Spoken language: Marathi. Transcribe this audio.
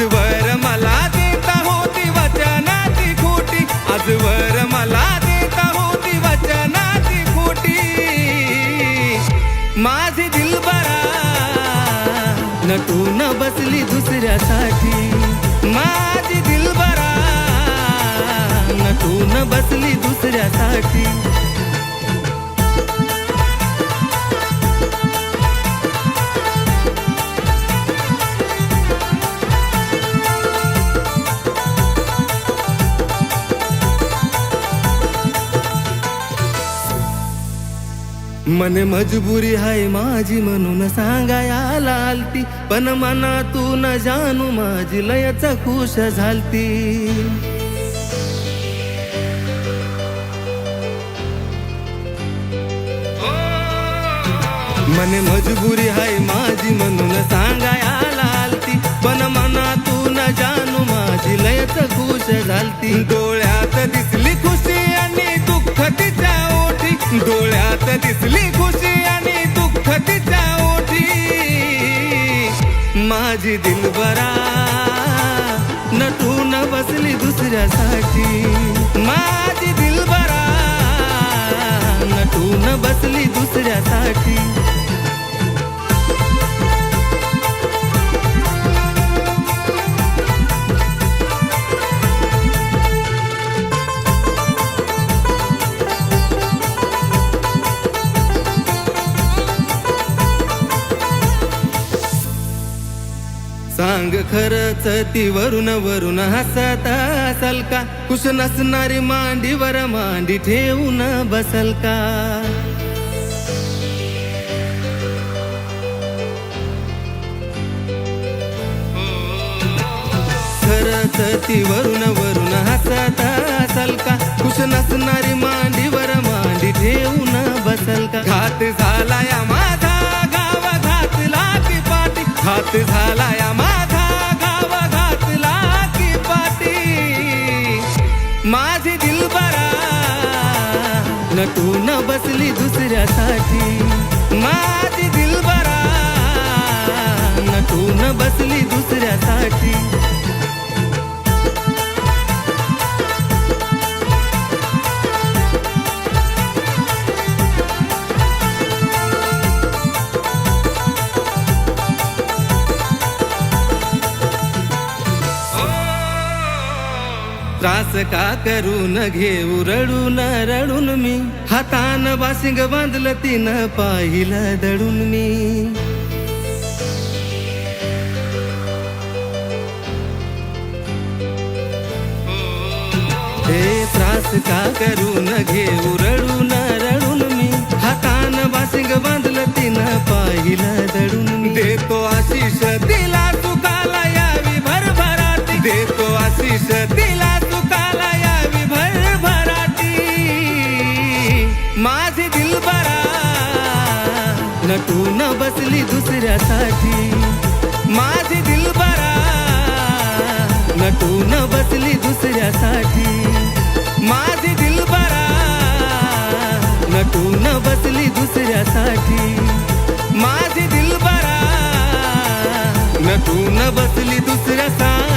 आजवर मला देता होती वचनाची खोटी, आजवर मला देता होती वचनाची खोटी. माझी दिलबरा नटून बसली दुसऱ्यासाठी, माझी दिलबरा नटून बसली दुसऱ्यासाठी. मने मजबुरी हाय माझी म्हणून सांगायला आलती, पण मनातून जानू माझी लयच खुश झालती. मने मजबुरी हाय माझी म्हणून सांगायला आलती, पण मनातून जानू माझी लयच खुश झालती. डोळ्यात दिसली खुशी आणि दुःख तिच्या ओठी, डोळ्यात दिसली खुशी आणि दुःख तिच्या ओठी. माझी दिलबरा नटून बसली दुसऱ्यासाठी, माझी दिलबरा नटून बसली दुसऱ्यासाठी. सांग खरंच ती वरून वरून हसत असल का, खुश नसणारी मांडीवर मांडी ठेवून बसल का. खरंच ती वरून वरून हसत असल का, खुश नसणारी मांडीवर मांडी ठेवून बसल का. घात झाला या माझा गाव घातला की पाटी, घात झाला या माझा गाव घातला की पाटी. माझी दिलबरा नटून बसली दुसऱ्यासाठी, माझी दिलबरा नटून बसली दुसऱ्यासाठी. त्रास का करून घेऊ रडून रडून मी, हातान बाशिंग बांधलं तिनं पाहिलं दडून मी. हे त्रास का करून घेऊ रडून रडून मी, हातान बाशिंग बांधलं तिनं पाहिलं दडून मी. देतो आशिष तिला तुकाला यावी भरभराटी, देतो आशिष तिला माझी दिलबरा नटून बसली दुसऱ्यासाठी, माझी दिलबरा नटून बसली दुसऱ्यासाठी. माझी दिलबरा नटून बसली दुसऱ्यासाठी, माझी दिलबरा नटून बसली दुसऱ्यासाठी.